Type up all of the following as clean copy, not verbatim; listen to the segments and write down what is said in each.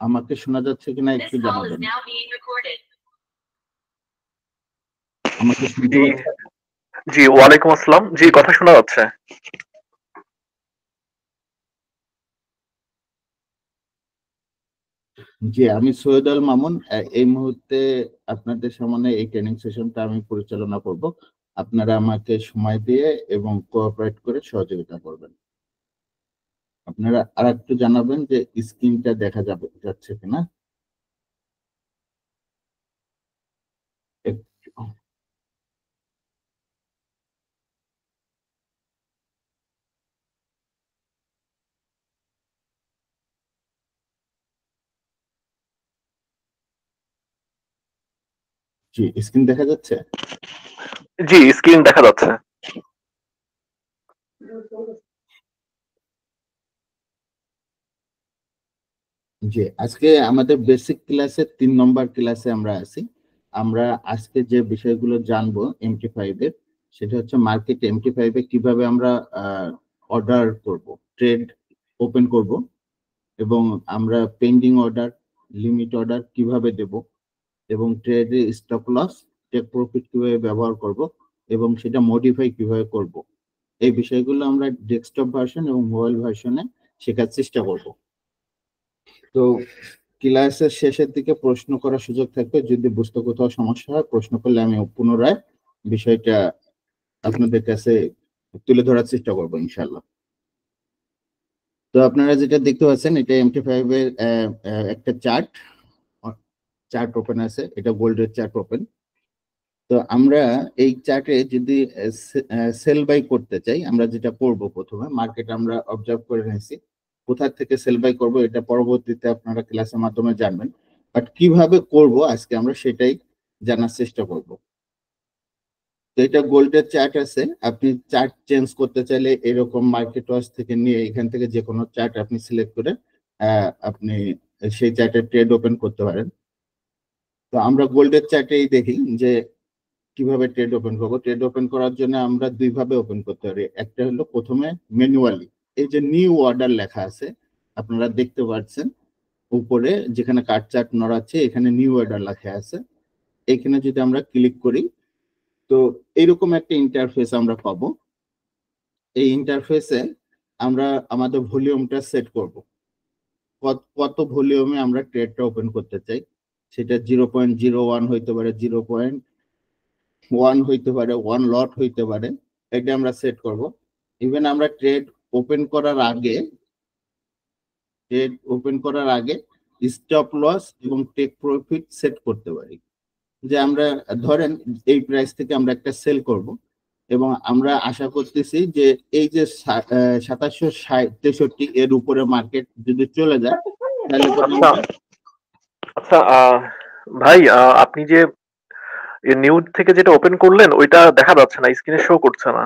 আমাকে শোনা যাচ্ছে কিনা একটু জানাবেন। আমাকে শুনতে পাচ্ছেন? জি, ওয়ালাইকুম আসসালাম। জি, কথা শোনা যাচ্ছে। জি, আমি সৈয়দ আল মামুন। এই মুহূর্তে আপনাদের সামনে এই ট্রেনিং সেশনটা আমি পরিচালনা করব। আপনারা আমাকে সময় দিয়ে এবং কোঅপারেট করে সহযোগিতা করবেন। আপনারা আরেকটু জানাবেন যে স্ক্রিনটা দেখা যাচ্ছে কিনা। জি, স্ক্রিন দেখা যাচ্ছে? জি, স্ক্রিন দেখা যাচ্ছে। জি, আজকে আমাদের বেসিক ক্লাসে 3 নম্বর ক্লাসে আমরা আছি। আমরা আজকে যে বিষয়গুলো জানবো MT5 এর, সেটা হচ্ছে মার্কেট MT5 এ কিভাবে আমরা অর্ডার করব, ট্রেড ওপেন করব, এবং আমরা পেন্ডিং অর্ডার, লিমিট অর্ডার কিভাবে দেব, এবং ট্রেডে স্টপ লস, টেক প্রফিট কিভাবে ব্যবহার করব, এবং সেটা মডিফাই কিভাবে করব। এই বিষয়গুলো আমরা ডেস্কটপ ভার্সন এবং মোবাইল ভার্সনে শেখার চেষ্টা করব। তো ক্লাসের শেষের দিকে প্রশ্ন করার সুযোগ থাকবে। যদি বুঝতে কোথাও সমস্যা হয়, প্রশ্ন করলে আমি পুনরায় বিষয়টা আপনাদের কাছে তুলে ধরার চেষ্টা করবো ইনশাল্লাহ। তো আপনারা যেটা দেখতে পাচ্ছেন, এটা MT5 এর একটা চার্ট ওপেন আছে। এটা গোল্ডের চার্ট ওপেন। তো আমরা এই চার্টে যদি সেল বাই করতে চাই, আমরা যেটা করব, প্রথমে মার্কেট আমরা অবজার্ভ করে নিয়েছি। কোথা থেকে সেল বাই করব এটা পরবর্তীতে আপনারা ক্লাসের মাধ্যমে জানবেন, বাট কিভাবে করব আজকে আমরা সেটাই জানার চেষ্টা করব। তো এটা গোল্ডের চার্ট আছে। আপনি চার্ট চেঞ্জ করতে চাইলে এরকম মার্কেট ওয়াচ থেকে নিয়ে এখান থেকে যে কোনো চার্ট আপনি সিলেক্ট করে আপনি সেই চার্টের ট্রেড ওপেন করতে পারেন। তো আমরা গোল্ডের চার্টেই দেখি যে কিভাবে ট্রেড ওপেন করবো। ট্রেড ওপেন করার জন্য আমরা দুইভাবে ওপেন করতে পারি। একটা হলো প্রথমে ম্যানুয়ালি, এই যে নিউ অর্ডার লেখা আছে আপনারা দেখতে পাচ্ছেন উপরে, যেখানে কাট চার্ট নড়াচ্ছে এখানে নিউ অর্ডার লেখা আছে। এখানে যদি আমরা ক্লিক করি, তো এইরকম একটা ইন্টারফেস আমরা পাবো। এই ইন্টারফেসে আমরা আমাদের ভলিউমটা সেট করব, কত ভলিউমে আমরা ট্রেডটা ওপেন করতে চাই। সেটা 0.01 হইতে পারে, 0.1 হইতে পারে, 1 লট হইতে পারে। এটা আমরা সেট করব। ইভেন আমরা ট্রেড ওপেন করার আগে স্টপ লস এবং টেক প্রফিট সেট করতে পারি। যে আমরা ধরেন এই প্রাইস থেকে আমরা একটা সেল করব, এবং আমরা আশা করতেছি যে এই যে 2763 এর উপরে মার্কেট যদি চলে যায়, তাহলে আচ্ছা, ভাই, আপনি যে নিউ থেকে যেটা ওপেন করলেন ওইটা দেখা যাচ্ছে না, স্ক্রিনে শো করছে না।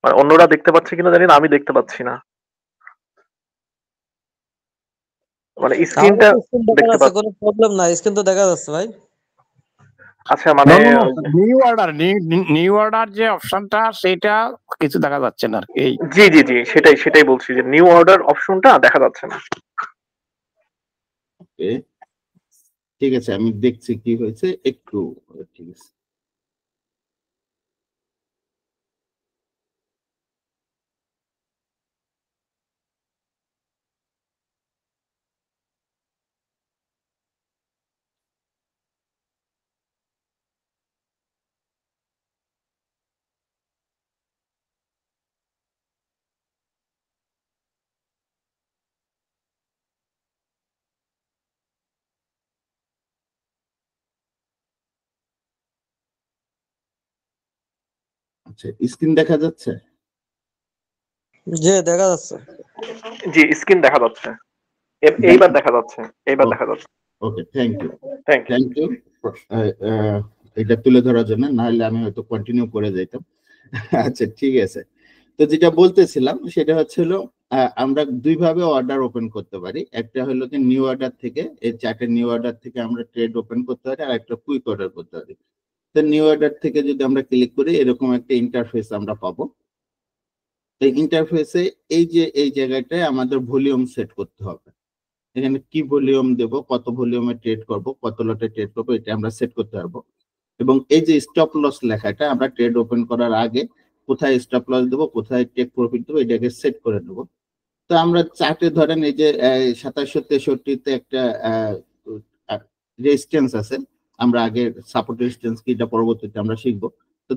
অন্যরা দেখতে পাচ্ছে কিনা জানি না, আমি দেখতে পাচ্ছি না। মানে স্ক্রিনটা দেখতে পাচ্ছি। কোনো প্রবলেম না, স্ক্রিন তো দেখা যাচ্ছে ভাই। আচ্ছা, মানে নিউ অর্ডার যে অপশনটা সেটা কিছু দেখা যাচ্ছে না। জি জি জি, সেটাই বলছি যে নিউ অর্ডার অপশনটা দেখা যাচ্ছে না। ঠিক আছে, আমি দেখছি কি হয়েছে একটু। ঠিক আছে, আচ্ছা, স্ক্রিন দেখা যাচ্ছে? জি, দেখা যাচ্ছে। জি, স্ক্রিন দেখা যাচ্ছে। এইবার দেখা যাচ্ছে। Okay, thank you. Thank you. এটা তুলে ধরার জন্য, না হলে আমি হয়তো কন্টিনিউ করে যাইতাম। আচ্ছা, ঠিক আছে। তো যেটা বলতেছিলাম সেটা হচ্ছিল, আমরা দুইভাবে অর্ডার ওপেন করতে পারি। একটা হলো কি নিউ অর্ডার থেকে, এই চার্টের নিউ অর্ডার থেকে আমরা ট্রেড ওপেন করতে পারি, আর একটা কুইক অর্ডার করতে পারি। তো নিউ অর্ডার থেকে যদি আমরা ক্লিক করি, এরকম একটা ইন্টারফেস আমরা পাবো। এই ইন্টারফেসে এই যে এই জায়গাটায় আমাদের ভলিউম সেট করতে হবে। এখানে কি ভলিউম দেব, কত ভলিউমে ট্রেড করব, কত লটে ট্রেড করব, এটা আমরা সেট করতে পারবো। এবং এই যে স্টপ লস লেখাটা আমরা ট্রেড ওপেন করার আগে কোথায় স্টপ লস দেবো, কোথায় টেক প্রফিট দেবো, এটাকে সেট করে দেবো। তো আমরা চার্টে ধরেন এই যে 2763-তে একটা রেজিস্ট্যান্স আছে, আমরা আগে সাপোর্ট রেজিস্ট্যান্স কি এটা পরবর্তীতে আমরা শিখবো। তো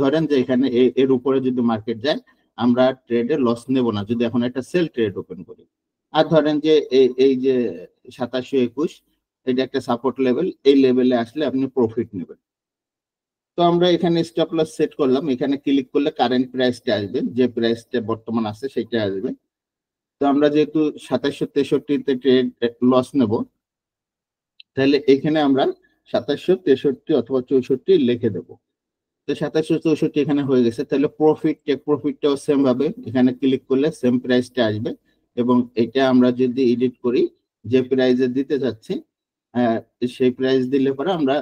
ধরেন যে এখানে এর উপরে যদি মার্কেট যায় আমরা ট্রেডে লস নেব না যদি এখন একটা সেল ট্রেড ওপেন করি। আর ধরেন যে এই যে 2721 এটা একটা সাপোর্ট লেভেল, এই লেভেলে আসলে আপনি প্রফিট নেবেন। তো আমরা এখানে স্টপ লস সেট করলাম, এখানে ক্লিক করলে কারেন্ট প্রাইসটা আসবে, যে প্রাইসটা বর্তমান আছে সেটা আসবে। তো আমরা যেহেতু 2763-তে ট্রেড লস নেব, তাহলে এখানে আমরা 2763 অথবা 64 লিখে দেব। তো 2764 এখানে হয়ে গেছে, তাহলে প্রফিট টেক প্রফিটটাও সেম ভাবে এখানে ক্লিক করলে সেম প্রাইসটা আসবে। এবং এটা আমরা যদি এডিট করি, যে প্রাইসে দিতে যাচ্ছি সেই প্রাইস দিলে পরে আমরা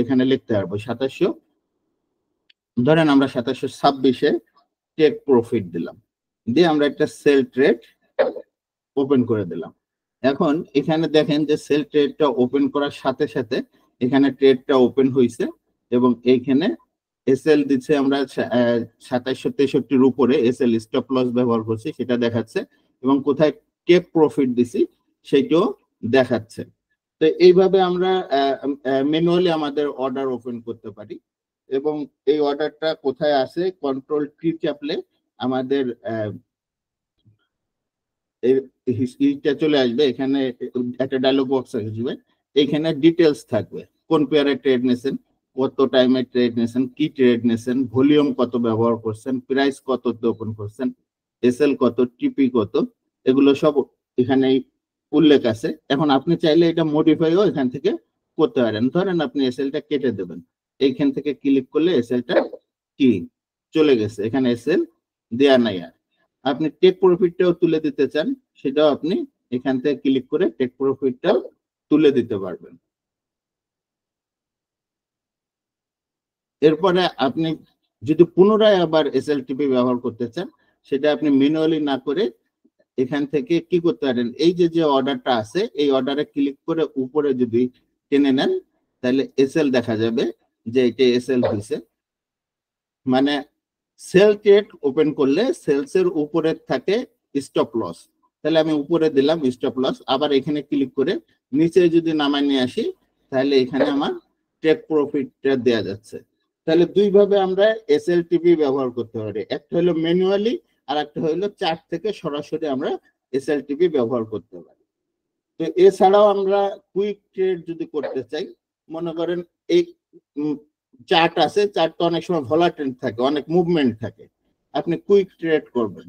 এখানে লিখতে পারবো 2700, ধরেন আমরা 2726-এ টেক প্রফিট দিলাম, দিয়ে আমরা একটা সেল ট্রেড ওপেন করে দিলাম। এখন এখানে দেখেন যে সেল ট্রেডটা ওপেন করার সাথে সাথে এখানে ট্রেডটা ওপেন হয়েছে এবং এইখানে এসএল দিচ্ছে, আমরা 2763-র উপরে এসএল স্টপ লস ব্যবহার করছি সেটা দেখাচ্ছে, এবং কোথায় টেক প্রফিট দিছি সেটাও দেখাচ্ছে। তো এইভাবে আমরা ম্যানুয়ালি আমাদের অর্ডার ওপেন করতে পারি। এবং এই অর্ডারটা কোথায় আসে, কন্ট্রোল টি চাপলে আমাদের হিস্ট্রিটা চলে আসবে, এখানে একটা ডায়লগ বক্স আসবে, এখানে ডিটেলস থাকবে, কোন পেয়ারে ট্রেড নিয়েছেন, কত টাইমে ট্রেড নিয়েছেন, কি ট্রেড নিয়েছেন, ভলিউম কত ব্যবহার করছেন, প্রাইস কত ওপেন করছেন, এসএল কত, টিপি কত, এগুলো সব এখানে উল্লেখ আছে। এখন আপনি চাইলে এটা মডিফাইও এখান থেকে করতে পারেন। ধরেন আপনি এসএলটা কেটে দেবেন, এইখান থেকে ক্লিক করলে এসএলটা কি চলে গেছে, এখানে এসএল দেয়া নাই। আর আপনি টেক প্রফিটটাও তুলে দিতে চান, সেটাও আপনি এখান থেকে ক্লিক করে টেক প্রফিটটাও তুলে দিতে পারবেন। এরপরে আপনি যদি পুনরায় আবার এসএলটিপি ব্যবহার করতে চান, সেটা আপনি ম্যানুয়ালি না করে এখান থেকে কি করতে পারেন, এই যে অর্ডারটা আছে এই অর্ডারে ক্লিক করে উপরে যদি টেনে নেন তাহলে এসএল দেখা যাবে যে এটা এসএল হয়েছে। মানে সেল ট্রেড ওপেন করলে সেলস এর উপরে থাকে স্টপ লস, তাহলে আমি উপরে দিলাম স্টপ লস, আবার এখানে ক্লিক করে নিচে যদি নামায় নিয়ে আসি তাহলে এখানে আমার টেক প্রফিটটা দেয়া যাচ্ছে। তাহলে দুইভাবে আমরা এসএলটিপি ব্যবহার করতে পারি, একটা হলো ম্যানুয়ালি আর একটা হলো চার্ট থেকে সরাসরি আমরা এসএলটিপি ব্যবহার করতে পারি। তো এছাড়াও আমরা কুইক ট্রেড যদি করতে চাই, মনে করেন এই চার্ট আছে, চার্ট তো অনেক সময় ভলাটাইল থাকে, অনেক মুভমেন্ট থাকে, আপনি কুইক ট্রেড করবেন,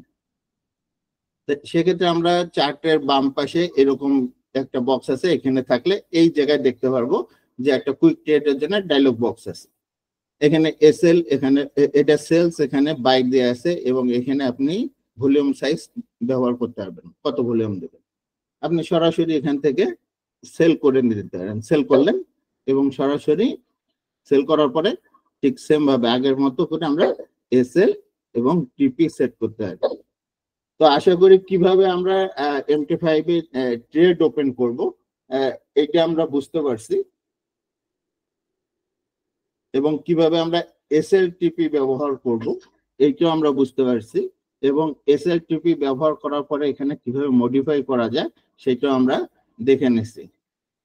সেক্ষেত্রে আমরা চার্টের বাম পাশে এরকম একটা বক্স আছে, এখানে থাকলে এই জায়গায় দেখতে পারবো যে একটা কুইক ট্রেডের জন্য ডায়লগ বক্স আছে, এখানে এসএল, এখানে এটা সেলস, এখানে বাই দেয়া আছে, এবং এখানে আপনি ভলিউম সাইজ ব্যবহার করতে পারবেন, কত ভলিউম দেবেন। আপনি সরাসরি এখান থেকে সেল করে নিতে পারেন, সেল করলেন এবং সরাসরি সেল করার পরে ঠিক সেম ভাবে আগের মতো করে আমরা এসএল এবং টিপি সেট করতে পারি। তো আশা করি কিভাবে আমরা MT5 এ ট্রেড ওপেন করব এটা আমরা বুঝতে পারছি, এবং কিভাবে আমরা এসএলটিপি ব্যবহার করব এইটাও আমরা বুঝতে পারছি, এবং এসএলটিপি ব্যবহার করার পরে এখানে কিভাবে মডিফাই করা যায় সেটাও আমরা দেখে নিচ্ছি।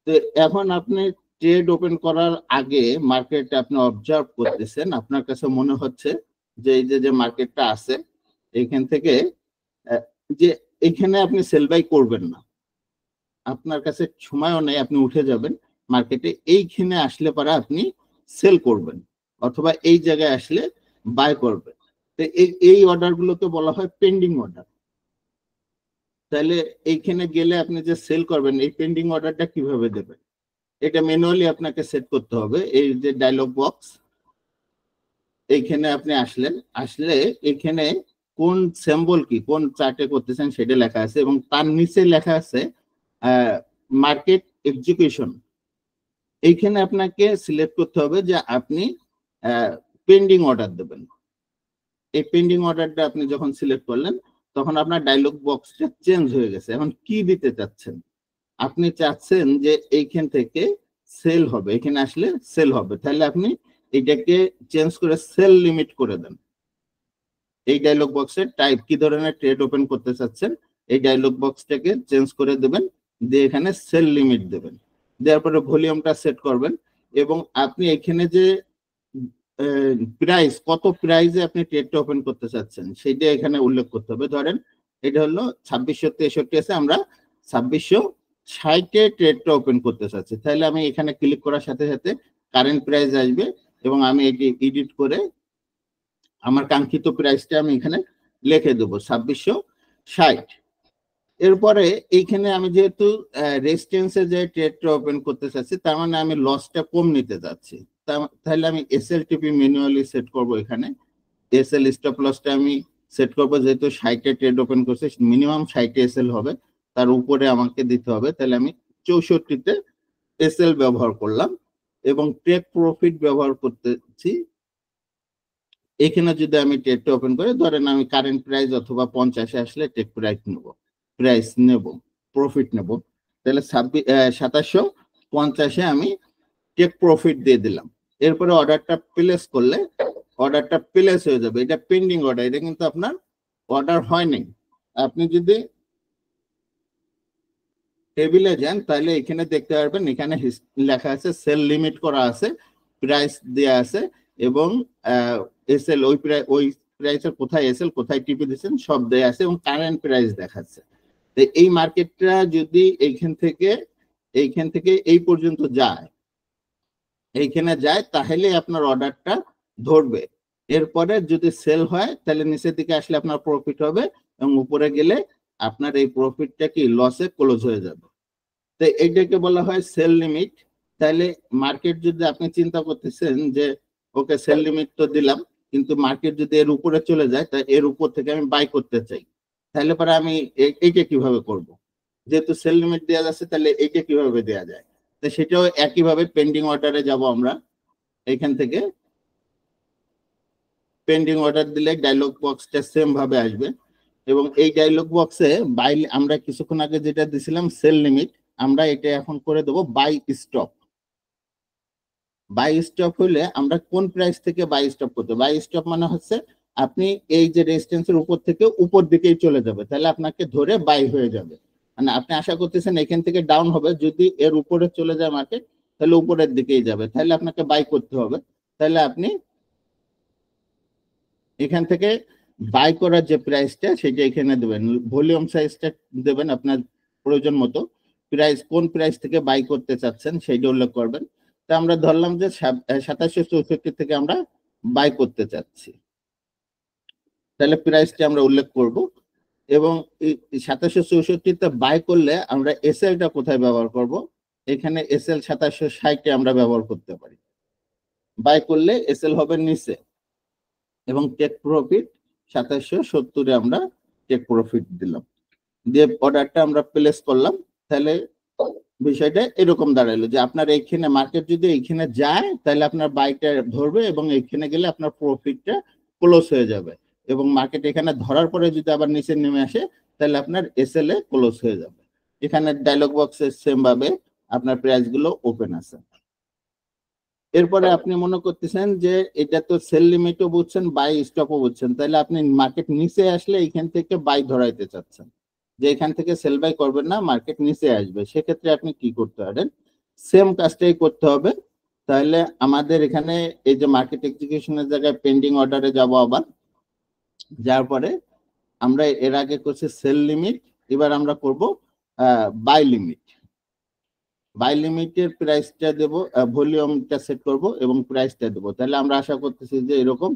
তো এখন আপনি ট্রেড ওপেন করার আগে মার্কেট আপনি অবজার্ভ করতেছেন, আপনার কাছে মনে হচ্ছে যে এই যে মার্কেটটা আছে এখান থেকে যে এখানে আপনি সেল বাই করবেন না, আপনার কাছে সময়ও নেই, আপনি উঠে যাবেন মার্কেটে, এইখানে আসলে পরে আপনি সেল করবেন অথবা এই জায়গায় আসলে বাই করবেন। তো এই অর্ডার গুলোকে বলা হয় পেন্ডিং অর্ডার। তাহলে এইখানে গেলে আপনি যে সেল করবেন এই পেন্ডিং অর্ডারটা কিভাবে দেবেন, এটা ম্যানুয়ালি আপনাকে সেট করতে হবে। এই যে ডায়লগ বক্স, এইখানে আপনি আসলে এখানে কোন সিম্বল কি, কোন চার্টে করতেছেন সেটা লেখা আছে, এবং তার নিচে লেখা আছে মার্কেট এক্সিকিউশন। এইখানে আপনাকে সিলেক্ট করতে হবে যে আপনি পেন্ডিং অর্ডার দেবেন। এই পেন্ডিং অর্ডারটা আপনি যখন সিলেক্ট করলেন তখন আপনার ডায়লগ বক্সটা চেঞ্জ হয়ে গেছে, এখন কি দিতে চাচ্ছেন আপনি চাচ্ছেন যে এইখান থেকে সেল হবে, এখানে আসলে সেল হবে, তাহলে আপনি এটাকে চেঞ্জ করে সেল লিমিট করে দেন। এই ডায়লগ বক্সে টাইপ কি ধরনের ট্রেড ওপেন করতে চাচ্ছেন এই ডায়লগ বক্সটাকে চেঞ্জ করে দেবেন, দিয়ে এখানে সেল লিমিট দেবেন, দেওয়ার পরে ভলিউমটা সেট করবেন এবং আপনি এখানে যে প্রাইস, কত প্রাইসে আপনি ট্রেডটা ওপেন করতে চাচ্ছেন সেটা এখানে উল্লেখ করতে হবে। ধরেন এটা হলো 2663 আছে, আমরা 2660 ট্রেডটা ওপেন করতে চাচ্ছি, তাহলে আমি এখানে ক্লিক করার সাথে সাথে কারেন্ট প্রাইস আসবে এবং আমি এটি এডিট করে আমার কাঙ্ক্ষিত প্রাইসটা আমি এখানে লিখে দেবো 2660। এরপরে এইখানে আমি যেহেতু রেজিস্ট্যান্সে যে ট্রেডটা ওপেন করতে চাচ্ছি তার মানে আমি লসটা কম নিতে চাচ্ছি, তাহলে আমি এসএলটিপি ম্যানুয়ালি সেট করব। এখানে এসএল স্টপ লসটা আমি সেট করব, যেহেতু 60 ট্রেড ওপেন করছে মিনিমাম 60 এসএল হবে, তার উপরে আমাকে দিতে হবে, তাহলে আমি 64তে এসএল ব্যবহার করলাম এবং টেক প্রফিট ব্যবহার করতেছি। এখানে যদি আমি ট্রেডটা ওপেন করি, ধরেন আমি কারেন্ট প্রাইস অথবা 50-এ আসলে টেক প্রাইস নেব প্রফিট নেব, তাহলে 2750-এ আমি টেক প্রফিট দিয়ে দিলাম। এরপরে অর্ডারটা প্লেস করলে অর্ডারটা প্লেস হয়ে যাবে, এটা পেন্ডিং অর্ডার, এটা কিন্তু আপনার অর্ডার হয়নি। আপনি যদি টেবিলে যান তাহলে এখানে দেখতে পারবেন, এখানে লেখা আছে সেল লিমিট করা আছে, প্রাইস দেয়া আছে এবং এসএল ওই প্রাইসের কোথায় এসএল কোথায় টিপে দিচ্ছেন সব দেয়া আছে এবং কারেন্ট প্রাইস দেখাচ্ছে। তো এই মার্কেটটা যদি এইখান থেকে এই পর্যন্ত যায়, এইখানে যায়, তাহলে আপনার অর্ডারটা ধরবে। এরপরে যদি সেল হয় তাহলে নিচের দিকে আসলে আপনার প্রফিট হবে এবং উপরে গেলে আপনার এই প্রফিটটা কি লসে ক্লোজ হয়ে যাবে। তো এইটাকে বলা হয় সেল লিমিট। তাহলে মার্কেট যদি আপনি চিন্তা করতেছেন যে ওকে সেল লিমিট তো দিলাম, কিন্তু মার্কেট যদি এর উপরে চলে যায়, তা এর উপর থেকে আমি বাই করতে চাই, তাহলে পরে আমি এইটা কিভাবে করব? যেহেতু সেল লিমিট দেওয়া যাচ্ছে তাহলে এইটা কিভাবে দেওয়া যায়? তো সেটাও একইভাবে পেন্ডিং অর্ডারে যাব আমরা। এখান থেকে পেন্ডিং অর্ডার দিলে ডায়লগ বক্সটা সেম ভাবে আসবে এবং এই ডায়লগ বক্সে বাই, আমরা কিছুক্ষণ আগে যেটা দিছিলাম সেল লিমিট, আমরা এটা এখন করে দেবো বাই স্টপ। বাই স্টপ হলে আমরা কোন প্রাইস থেকে বাই স্টপ করতে, বাই স্টপ মানে হচ্ছে আপনি এই যে রেজিস্ট্যান্সের উপর থেকে উপর দিকেই চলে যাবে, তাহলে আপনাকে ধরে বাই হয়ে যাবে। মানে আপনি আশা করতেছেন এখান থেকে ডাউন হবে, যদি এর উপরে চলে যায় মার্কেট তাহলে উপরের দিকেই যাবে, তাহলে আপনাকে বাই করতে হবে। তাহলে আপনি এখান থেকে বাই করার যে প্রাইসটা সেটা এখানে দেবেন, ভলিউম সাইজটা দেবেন আপনার প্রয়োজন মতো, প্রাইস কোন প্রাইস থেকে বাই করতে চাচ্ছেন সেইটা উল্লেখ করবেন। তা আমরা ধরলাম যে 2764 থেকে আমরা বাই করতে চাচ্ছি, তাহলে প্রাইসটা আমরা উল্লেখ করব এবং 2764-তে বাই করলে আমরা এসএলটা কোথায় ব্যবহার করব? এখানে এসএল 2760-এ আমরা ব্যবহার করতে পারি। বাই করলে এসএল হবে নিচে এবং টেক প্রফিট 2770-এ আমরা টেক প্রফিট দিলাম, দিয়ে অর্ডারটা আমরা প্লেস করলাম। তাহলে বিষয়টা এরকম দাঁড়ালো যে আপনার এইখানে মার্কেট যদি এইখানে যায় তাহলে আপনার বাইটা ধরবে এবং এইখানে গেলে আপনার প্রফিটটা ক্লোজ হয়ে যাবে এবং মার্কেট এখানে ধরার পরে যদি আবার নিচে নেমে আসে তাহলে আপনার এসএল এ ক্লোজ হয়ে যাবে। এখানে ডায়লগ বক্সে সেম ভাবে আপনার প্রাইস গুলো ওপেন আছে। এরপরে আপনি মনে করতেছেন যে এটা তো সেল লিমিটও বুঝছেন, বাই স্টপও বুঝছেন, তাহলে আপনি মার্কেট নিচে আসলে এখান থেকে বাই ধরাইতে চাচ্ছেন, যে এখান থেকে সেল বাই করবেন না, মার্কেট নিচে আসবে, সেক্ষেত্রে আপনি কি করতে পারেন? সেম কাজটাই করতে হবে। তাহলে আমাদের এখানে এই যে মার্কেট এক্সিকিউশনের জায়গায় পেন্ডিং অর্ডারে যাব, আবার যার পরে আমরা এর আগে করছি সেল লিমিট, এবার আমরা করব বাই লিমিট। বাই লিমিটের প্রাইসটা দেব, ভলিউমটা সেট করব এবং প্রাইসটা দেব। তাহলে আমরা আশা করতেছি যে এরকম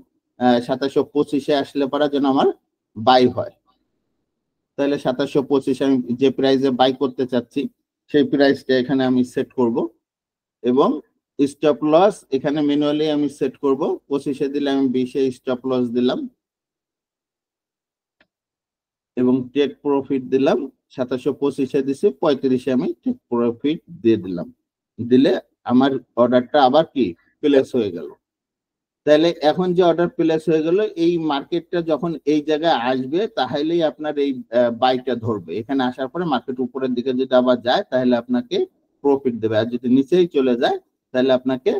2725-এ আসলে পরে যেন আমার বাই হয়। তাহলে 2725 আমি যে প্রাইসে বাই করতে চাচ্ছি সেই প্রাইসটা এখানে আমি সেট করব এবং স্টপ লস এখানে ম্যানুয়ালি আমি সেট করব। 25-এ দিলে আমি 20-এ স্টপ লস দিলাম এবং টেক প্রফিট দিলাম 2725-এ দিছি, 35-এ আমি টেক প্রফিট দিয়ে দিলাম, দিলে আমার অর্ডারটা আবার কি প্লেস হয়ে গেল। তাহলে এখন যে অর্ডার প্লেস হয়ে গেল, এই মার্কেটটা যখন এই জায়গায় আসবে তাহলেই আপনার এই বাইটা ধরবে। এখানে আসার পরে মার্কেট উপরের দিকে যদি আবার যায় তাহলে আপনাকে প্রফিট দেবে, আর যদি নিচেই চলে যায় তাহলে আপনাকে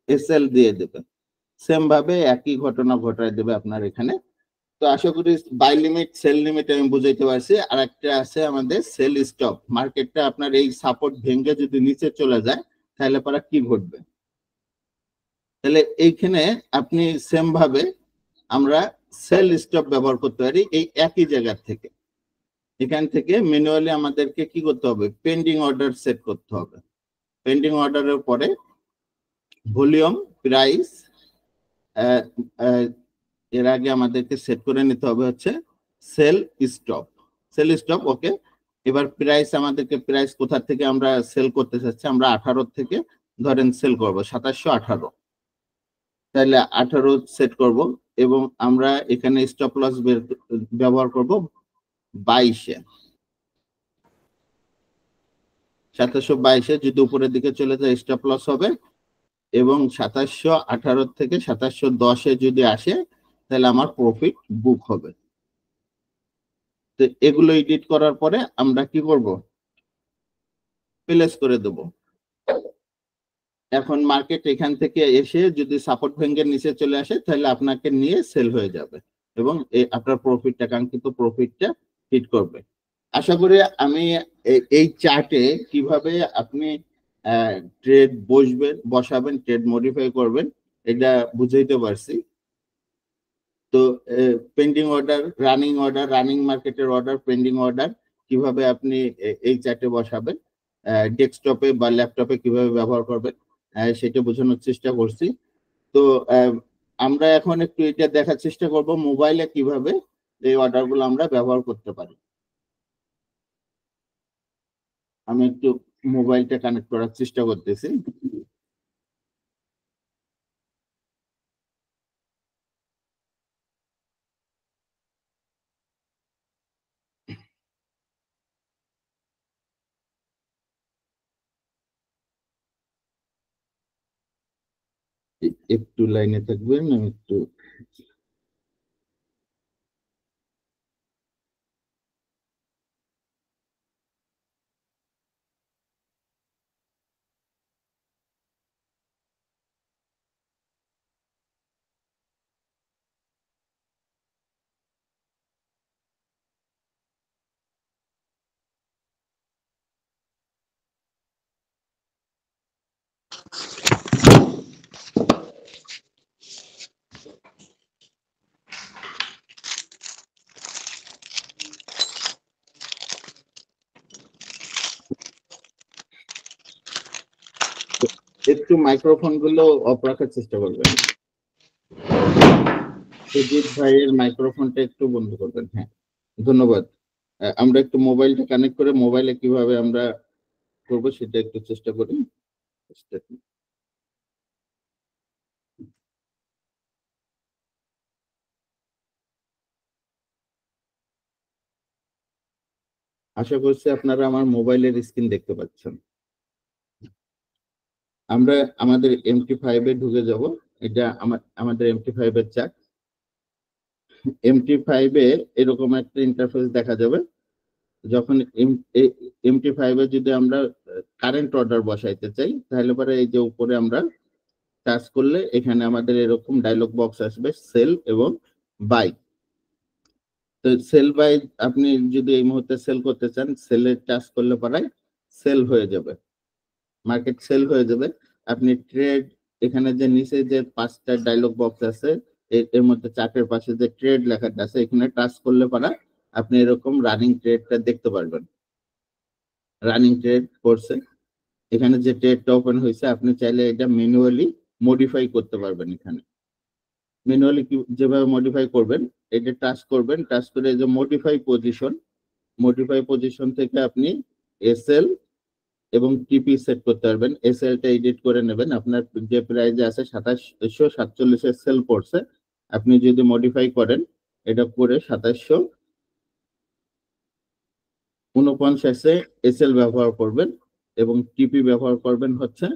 এসএল দিয়ে দেবে। সেম ভাবে একই ঘটনা ঘটায় দেবে আপনার এখানে। তো আশা করি বাই লিমিট সেল লিমিট আমি বুঝাইতে পারছি। আর একটা আছে আমাদের সেল স্টপ। মার্কেটটা আপনার এই সাপোর্ট ভেঙে যদি নিচে চলে যায় তাহলে পরে কি ঘটবে। তাহলে এইখানে আপনি সেম ভাবে আমরা সেল স্টপ ব্যবহার করতে পারি এই একই জায়গা থেকে। এখান থেকে ম্যানুয়ালি আমাদেরকে কি করতে হবে, পেন্ডিং অর্ডার সেট করতে হবে। পেন্ডিং অর্ডারের পরে ভলিউম, প্রাইস, এর আগে আমাদেরকে সেট করে নিতে হবে হচ্ছে sell stop. Sell stop okay. এবার প্রাইস, আমাদেরকে প্রাইস কোথা থেকে আমরা সেল করতে চাচ্ছি, আমরা 18 থেকে ধরেন সেল করব 2718, তাহলে 18 সেট করব এবং আমরা এখানে স্টপ লস ব্যবহার করব 22-এ। 2722-এ যদি উপরের দিকে চলে যায় স্টপ লস হবে, এবং 2718 থেকে 2710-এ যদি আসে তাহলে আমার প্রফিট বুক হবে। তো এগুলো এডিট করার পরে আমরা কি করব, প্লেস করে দেব। এখন মার্কেট এখান থেকে এসে যদি সাপোর্ট ভেঙে নিচে চলে আসে তাহলে আপনাকে নিয়ে সেল হয়ে যাবে এবং আপনার প্রফিটটা, কাঙ্ক্ষিত প্রফিটটা হিট করবে। আশা করি আমি এই চার্টে কিভাবে আপনি ট্রেড বসাবেন, ট্রেড মডিফাই করবেন এটা বুঝাইতে পারছি। তো পেন্ডিং অর্ডার, রানিং মার্কেটের অর্ডার, পেন্ডিং অর্ডার কিভাবে আপনি এই চার্টে বসাবেন, ডেস্কটপে বা ল্যাপটপে কিভাবে ব্যবহার করবেন সেটা বোঝানোর চেষ্টা করছি। তো আমরা এখন একটু এটা দেখার চেষ্টা করব মোবাইলে কিভাবে এই অর্ডারগুলো আমরা ব্যবহার করতে পারি। আমি একটু মোবাইলটা কানেক্ট করার চেষ্টা করতেছি। একটু লাইনে থাকবেন, আমি একটু মাইক্রোফোন গুলো অফ রাখার চেষ্টা করবেন। সুজিত ভাইয়ের মাইক্রোফোনটা একটু বন্ধ করবেন। হ্যাঁ, ধন্যবাদ। আমরা একটু মোবাইলটা কানেক্ট করে মোবাইলে কিভাবে আমরা করবো সেটা একটু চেষ্টা করি। আশা করছি আপনারা আমার মোবাইলের স্ক্রিন দেখতে পাচ্ছেন। আমরা আমাদের MT5-এ ঢুকে যাব। এটা আমাদের MT5-এর চার্ট। MT5-এ এরকম একটা ইন্টারফেস দেখা যাবে। যখন MT5-এ যদি আমরা কারেন্ট অর্ডার বসাইতে চাই তাহলে পরে এই যে উপরে আমরা টাচ করলে এখানে আমাদের এরকম ডায়লগ বক্স আসবে, সেল এবং বাই। তো সেল বাই আপনি যদি এই মুহূর্তে সেল করতে চান, সেলে টাচ করলে পরে সেল হয়ে যাবে, মার্কেট সেল হয়ে যাবে। আপনি ট্রেড, এখানে যে নিচে যে 5টা ডায়লগ বক্স আছে এর মধ্যে চার্টের পাশে যে ট্রেড লেখাটা আছে এখানে টাচ করলে পরে আপনি এরকম রানিং ট্রেডটা দেখতে পারবেন। রানিং ট্রেড করছে, এখানে যে ট্রেডটা ওপেন হয়েছে আপনি চাইলে এটা ম্যানুয়ালি মডিফাই করতে পারবেন। এখানে ম্যানুয়ালি যেভাবে মডিফাই করবেন, এটা টাচ করবেন, টাচ করে যে মডিফাই পজিশন থেকে আপনি এসএল এবং টিপি সেট করতে পারবেন। এসএলটা এডিট করে নেবেন। আপনার যে প্রাইজে আছে 2747 সেল পড়ছে, আপনি যদি মডিফাই করেন এটা করে 2749-এ এসএল ব্যবহার করবেন এবং টিপি ব্যবহার করবেন হচ্ছে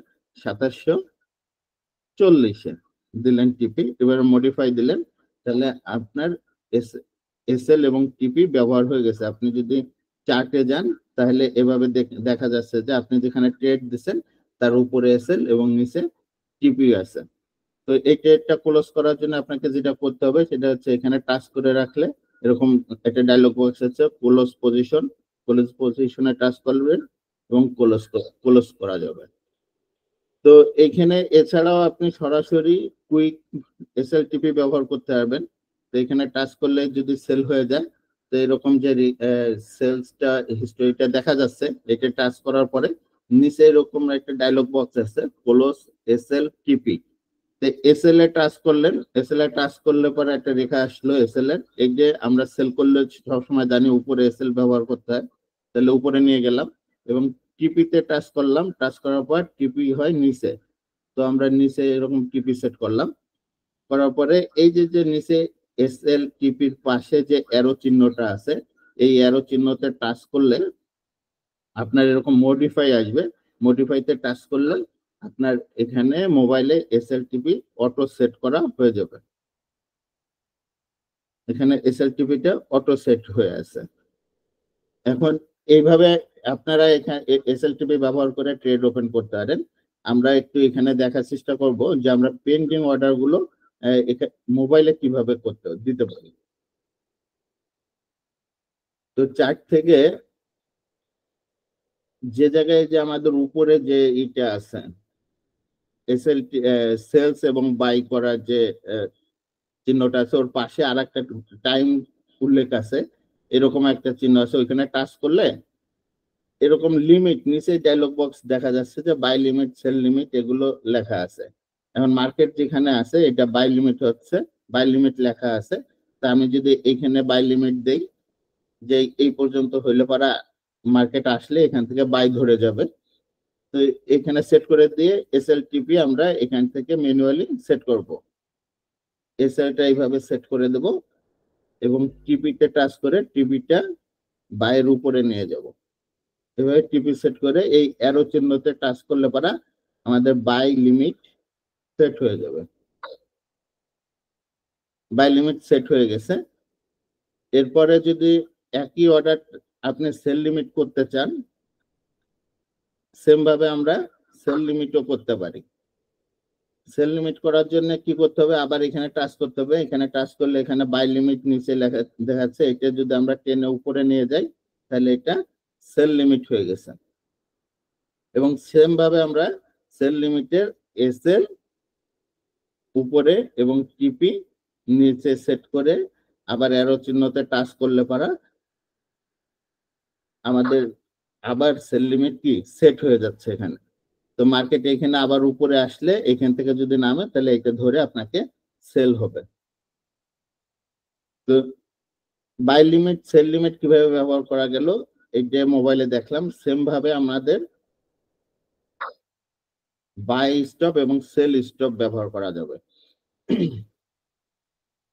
2740-এ। দিলেন টিপি, এবার মডিফাই দিলেন, তাহলে আপনার এসএল এবং টিপি ব্যবহার হয়ে গেছে। আপনি যদি চার্টে যান তাহলে এভাবে দেখা যাচ্ছে যে আপনি যেখানে ট্রেড দিচ্ছেন তার উপরে এসএল এবং নিচে টিপি আছে। তো এই ট্রেডটা ক্লোজ করার জন্য আপনাকে যেটা করতে হবে সেটা হচ্ছে এখানে টাচ করে রাখলে এরকম একটা ডায়লগ বক্স আছে, ক্লোজ পজিশনে টাচ করবেন এবং ক্লোজ করা যাবে। তো এখানে এছাড়াও আপনি সরাসরি কুইক এসএলটিপি ব্যবহার করতে পারবেন। তো এখানে টাচ করলে যদি সেল হয়ে যায়, তো এরকম যে সেলসটা হিস্টোরিটা দেখা যাচ্ছে, এটা টাচ করার পরে নিচে এরকম একটা ডায়লগ বক্স আছে, ক্লোজ এসএলটিপি। এসএল এ টাচ করলেন, এসএল এ টাচ করলে পরে একটা রেখা আসলো এসএল এর, এই যে আমরা সেল করলে সবসময় জানি উপরে এসএল ব্যবহার করতে হয়, তাহলে উপরে নিয়ে গেলাম এবং টিপিতে টাচ করলাম, টাচ করার পর টিপি হয় নিচে, তো আমরা নিচে এরকম টিপি সেট করলাম। করার পরে এই যে নিচে এসএল টিপির পাশে যে অ্যারো চিহ্নটা আছে, এই অ্যারো চিহ্নতে টাচ করলে আপনার এরকম মডিফাই আসবে, মডিফাইতে টাচ করলে আপনার এখানে মোবাইলে এসএলটিপি অটো সেট করা হয়ে যাবে। এখানে এসএলটিপিটা অটো সেট হয়ে আছে। এখন এইভাবে আপনারা এখানে এসএলটিপি ব্যবহার করে ট্রেড ওপেন করতে পারেন। আমরা একটু এখানে দেখার চেষ্টা করব যে আমরা পেন্ডিং অর্ডার গুলো মোবাইলে কিভাবে দিতে পারি। তো চার্ট থেকে যে জায়গায় যে আমাদের উপরে যে ইটা আছে এসএলটি সেলস এবং বাই করার যে চিহ্নটা আছে, ওর পাশে আর একটা টাইম উল্লেখ আছে, এরকম একটা চিহ্ন আছে, ওইখানে টাচ করলে এরকম লিমিট নিচে ডায়লগ বক্স দেখা যাচ্ছে যে বাই লিমিট, সেল লিমিট এগুলো লেখা আছে। এখন মার্কেট যেখানে আছে এটা বাই লিমিট হচ্ছে, বাই লিমিট লেখা আছে। তা আমি যদি এখানে বাই লিমিট দেই যে এই পর্যন্ত হইলে পারা মার্কেট আসলে এখান থেকে বাই ধরে যাবে, তো এখানে সেট করে দিয়ে এসএলটিপি আমরা এখান থেকে ম্যানুয়ালি সেট করব। এসএলটা এইভাবে সেট করে দেব এবং টিপিতে টাচ করে টিপিটা বাইয়ের উপরে নিয়ে যাব। এভাবে টিপি সেট করে এই অ্যারো চিহ্নতে টাচ করলে পারা আমাদের বাই লিমিট সেট হয়ে যাবে। বাই লিমিট সেট হয়ে গেছে। এরপরে যদি একই অর্ডার আপনি সেল লিমিট করতে চান, সেম ভাবে আমরা সেল লিমিটও করতে পারি। সেল লিমিট করার জন্য কি করতে হবে, আবার এখানে টাচ করতে হবে। এখানে টাচ করলে এখানে বাই লিমিট নিচে লেখা দেখাচ্ছে, এটা যদি আমরা টেনে উপরে নিয়ে যাই তাহলে এটা সেল লিমিট হয়ে গেছে। এবং সেম ভাবে আমরা সেল লিমিটের এসএল উপরে এবং টিপি নিচে সেট করে আবার অ্যারো চিহ্নতে টাচ করলে পারা আমাদের আবার সেল লিমিট কি সেট হয়ে যাচ্ছে এখানে। তো মার্কেট এখানে আবার উপরে আসলে এখান থেকে যদি নামে তাহলে এটা ধরে আপনাকে সেল হবে। তো বাই লিমিট, সেল লিমিট কিভাবে ব্যবহার করা গেল এই যে মোবাইলে দেখলাম, সেম ভাবে আমাদের বাই স্টপ এবং সেল স্টপ ব্যবহার করা যাবে।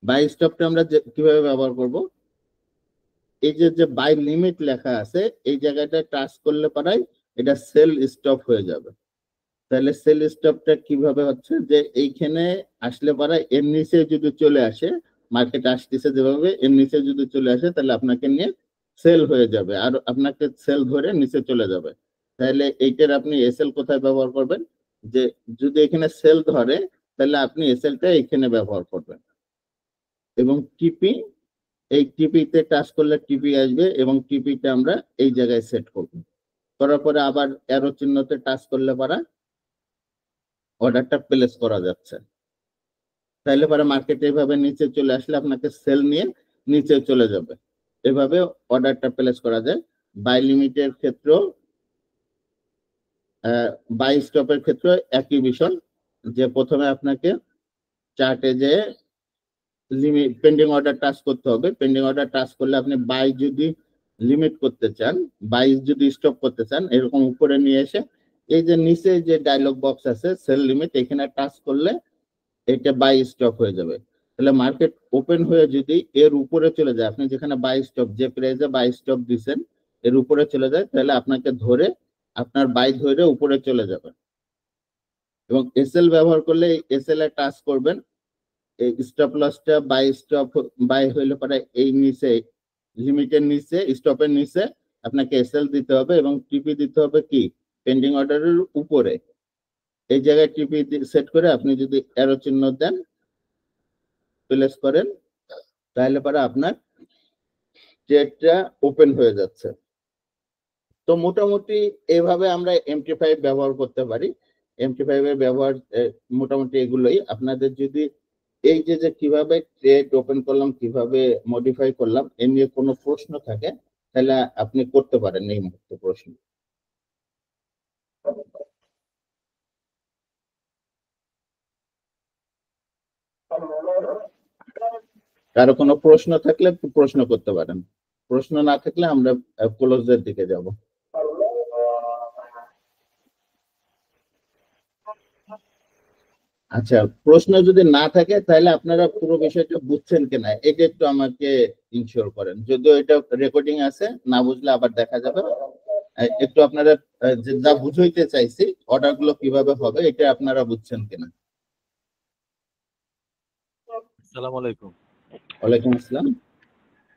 বাই স্টপটা আমরা কিভাবে ব্যবহার করব, এই যে বাই লিমিট লেখা আছে এই জায়গাটা টাচ করলে পারাই এটা সেল স্টপ হয়ে যাবে। তাহলে সেল স্টপটা কিভাবে হচ্ছে, যে এইখানে আসলে পারা এর নিচে যদি চলে আসে, মার্কেট আসতেছে যেভাবে এর নিচে যদি চলে আসে তাহলে আপনাকে নিয়ে সেল হয়ে যাবে আর আপনাকে সেল ধরে নিচে চলে যাবে। তাহলে এইটার আপনি এসএল কোথায় ব্যবহার করবেন, যে যদি এখানে সেল ধরে তাহলে আপনি এসএলটা এখানে ব্যবহার করবেন। এবং টিপি, এই টিপিতে টাচ করলে টিপি আসবে এবং টিপিটা আমরা এই জায়গায় সেট করব। করার পরে আবার অ্যারো চিহ্নতে টাচ করলে পারা অর্ডারটা প্লেস করা যাচ্ছে। তাহলে পরে মার্কেট এইভাবে নিচে চলে আসলে আপনাকে সেল নিয়ে নিচে চলে যাবে। এভাবে অর্ডারটা প্লেস করা যায়। বাই লিমিটের ক্ষেত্রেও বাই স্টপের ক্ষেত্রে একই বিষয়, যে প্রথমে আপনাকে চার্টে যে লিমিট পেন্ডিং অর্ডার টাচ করতে হবে। পেন্ডিং অর্ডার টাচ করলে আপনি বাই যদি লিমিট করতে চান, বাই যদি স্টপ করতে চান, এরকম উপরে নিয়ে এসে এই যে নিচে যে ডায়লগ বক্স আছে সেল লিমিট, এখানে টাচ করলে এটা বাই স্টপ হয়ে যাবে। তাহলে মার্কেট ওপেন হয়ে যদি এর উপরে চলে যায়, আপনি যেখানে বাই স্টপ যে প্রাইসে বাই স্টপ দিচ্ছেন এর উপরে চলে যায়, তাহলে আপনাকে ধরে আপনার বাই ধরে উপরে চলে যাবে। এবং এসএল ব্যবহার করলে এসএল এ টাচ করবেন, এই স্টপ লসটা বাই হইলে পরে এই নিচে লিমিটের নিচে স্টপের নিচে আপনাকে এসএল দিতে হবে এবং টিপি দিতে হবে কি পেন্ডিং অর্ডারের উপরে। এই জায়গায় টিপি সেট করে আপনি যদি অ্যারো চিহ্ন দেন, প্লেস করেন, তাহলে পরে আপনার ট্রেডটা ওপেন হয়ে যাচ্ছে। তো মোটামুটি এভাবে আমরা MT5 ব্যবহার করতে পারি। MT5 এর ব্যবহার মোটামুটি এগুলোই। আপনাদের যদি এই যে কিভাবে ট্রেড ওপেন করলাম, কিভাবে মডিফাই করলাম, এ নিয়ে কোনো প্রশ্ন থাকে তাহলে আপনি করতে পারেন এই মুহূর্তে প্রশ্ন। কারো কোনো প্রশ্ন থাকলে প্রশ্ন করতে পারেন, প্রশ্ন না থাকলে আমরা ক্লোজের দিকে যাব। আচ্ছা, প্রশ্ন যদি না থাকে তাহলে আপনারা পুরো বিষয়টা বুঝছেন কিনা এটা একটু আমাকে ইনশিওর করেন। যদিও এটা রেকর্ডিং আছে, না বুঝলে আবার দেখা যাবে। একটু আপনারা যা বুঝাইতে চাইছি অর্ডার গুলো কিভাবে হবে এটা আপনারা বুঝছেন কিনা। আসসালামু আলাইকুম। ওয়ালাইকুম আসসালাম।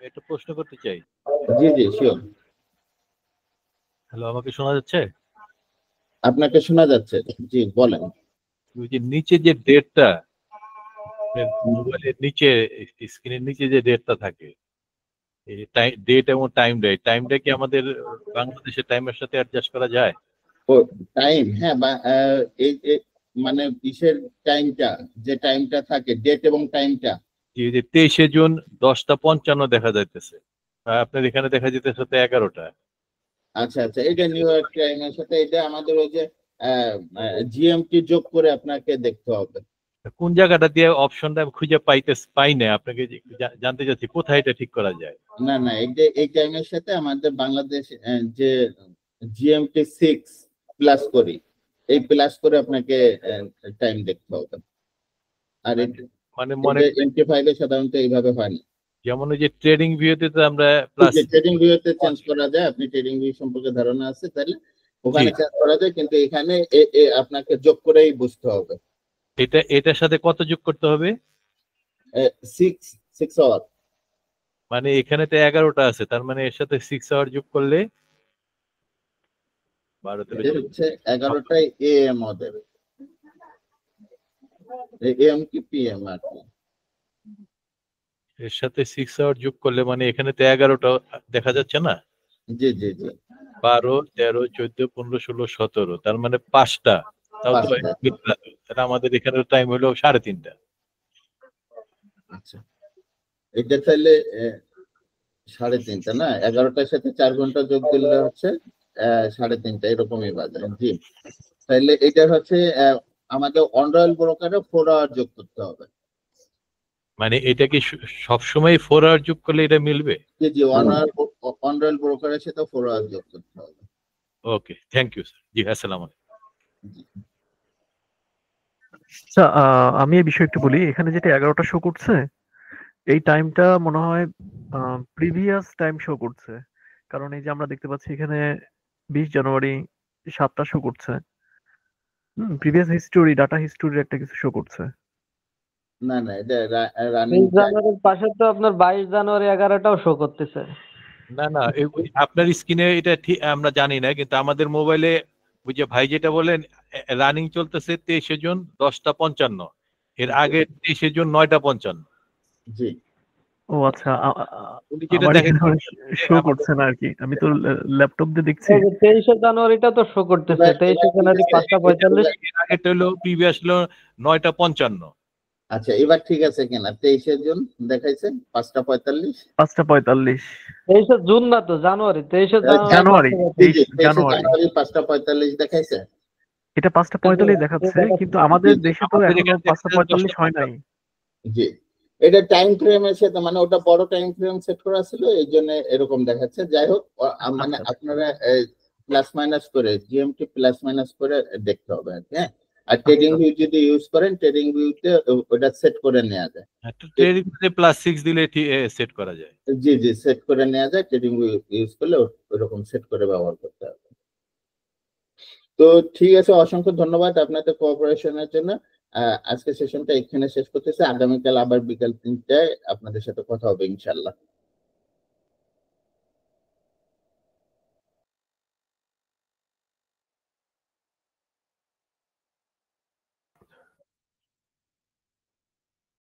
একটা প্রশ্ন করতে চাই। জি জি শিওর। হ্যালো, আমাকে শোনা যাচ্ছে? আপনাকে শোনা যাচ্ছে, জি বলেন। ওই যে নিচে যে ডেটটা, মোবাইলের নিচে স্ক্রিনের নিচে যে ডেটটা থাকে, এই ডেট এবং টাইমটা কি আমাদের বাংলাদেশের টাইমের সাথে অ্যাডজাস্ট করা যায়? ও টাইম, হ্যাঁ, এই মানে কিসের টাইমটা, যে টাইমটা থাকে ডেট এবং টাইমটা। যে 23শে জুন 10:55 দেখা যাইতেছে, আপনার এখানে দেখা যেতেছে 11টা। আচ্ছা আচ্ছা, এটা নিউ ইয়র্ক টাইমের সাথে এটা আমাদের ওই যে জিএমটি যোগ করে আপনাকে দেখতে হবে। কোন জায়গাটা দিয়ে অপশনটা খুঁজে পাই না, আপনাকে জানতে চাচ্ছি কোথায় এটা ঠিক করা যায়। না না, এই টাইমের সাথে আমাদের বাংলাদেশ যে জিএমটি 6 প্লাস করি, এই প্লাস করে আপনাকে টাইম দেখতে হবে। আর মানে MT5 এ সাধারণত এইভাবে হয় না। যেমন ওই যে ট্রেডিং ভিউতে তো আমরা প্লাস ট্রেডিং ভিউতে চেঞ্জ করা যায়, আপনি ট্রেডিং ভিউ সম্পর্কে ধারণা আছে তাহলে ওখানে চেঞ্জ করা যায়, কিন্তু এখানে আপনাকে যোগ করেই বুঝতে হবে। এটার সাথে কত যোগ করতে হবে? 6 আওয়ার। মানে এখানে তো 11টা আছে, তার মানে এর সাথে 6 আওয়ার যোগ করলে 12 হচ্ছে 11টায় AM ওদের, AM কি PM আর কি। এর সাথে 6 আওয়ার যোগ করলে মানে এখানে তো 11টা দেখা যাচ্ছে না? জি জি জি। 12, 13, 14, 15, 16, 17, তার মানে 5টা। তাও তো তাহলে আমাদের এখানে টাইম হলো 3:30টা। আচ্ছা, এটা তাহলে 3:30টা না, 11টার সাথে 4 ঘন্টা যোগ দিলে হচ্ছে 3:30টা, এরকমই বাজে। জি, তাহলে এটা হচ্ছে আমাদের অন রয়েল ব্রোকারে 4 আওয়ার যোগ করতে হবে। মানে এটা কি সবসময় 4 আওয়ার যোগ করলে এটা মিলবে? জি জি, অন রয়েল ব্রোকারের সাথে 4 আওয়ার যোগ করতে হবে। ওকে, থ্যাংক ইউ স্যার। জি, আসসালামু আলাইকুম। আচ্ছা, আমি এই বিষয়ে একটু বলি। এখানে যেটা 11টা শো করছে, এই টাইমটা মনে হয় প্রিভিয়াস টাইম শো করছে। কারণ এই যে আমরা দেখতে পাচ্ছি এখানে 20 জানুয়ারি 7টা শো করছে। প্রিভিয়াস হিস্টোরি, ডাটা হিস্টোরির একটা কিছু শো করছে। না না, এটা রানিং 20 জানুয়ারির পাশে তো আপনার 22 জানুয়ারি 11টাও শো করতেছে। না না, আপনার স্ক্রিনে এটা ঠিক আমরা জানি না, কিন্তু আমাদের মোবাইলে ওই যে ভাই যেটা বলেন রানিং চলতেছে 23শে জুন 10:55, এর আগে 23শে জুন 9:55। জি। ও আচ্ছা, উনি যেটা আমার দেখেন এখানে শো করছে না আর কি। আমি তো ল্যাপটপ দিয়ে দেখছি। 23শে জানুয়ারিটা তো শো করতেছে, 23শে জানুয়ারি 5:45। এর আগেটা হলো প্রিভিয়াস হলো 9:55। আচ্ছা, এবার ঠিক আছে কিনা? 23শে জুন দেখাইছে 5:45। 5:45। 23শে জুন না তো, জানুয়ারি। 23শে জানুয়ারি, জি জি, 23শে জানুয়ারি। জানুয়ারি 5:45 দেখাইছে। এটা 5:45 দেখাচ্ছে, কিন্তু আমাদের দেশে তো এখনো 5:45 হয় নাই। জি, এটা টাইম ফ্রেমের সাথে, মানে ওটা বড় টাইম ফ্রেম সেট করা ছিল, এই জন্য এরকম দেখাচ্ছে। যাই হোক, মানে আপনারা প্লাস মাইনাস করে, জিএমটি প্লাস মাইনাস করে দেখতে হবে আর কি। হ্যাঁ, আর ট্রেডিং ভিউ যদি ইউজ করেন, ট্রেডিং ভিউতে ওটা সেট করে নেওয়া যায়। ট্রেডিং ভিউতে +6 দিলে সেট করা যায়। জি জি, সেট করে নেওয়া যায়। ট্রেডিং ভিউ ইউজ করলে ওরকম সেট করে ব্যবহার করতে হবে। তো ঠিক আছে, অসংখ্য ধন্যবাদ আপনাদের কোঅপারেশনের জন্য। আজকে সেশনটা এখানে শেষ করতেছি, আগামীকাল আবার বিকাল 3টায় আপনাদের সাথে কথা হবে ইনশাল্লাহ।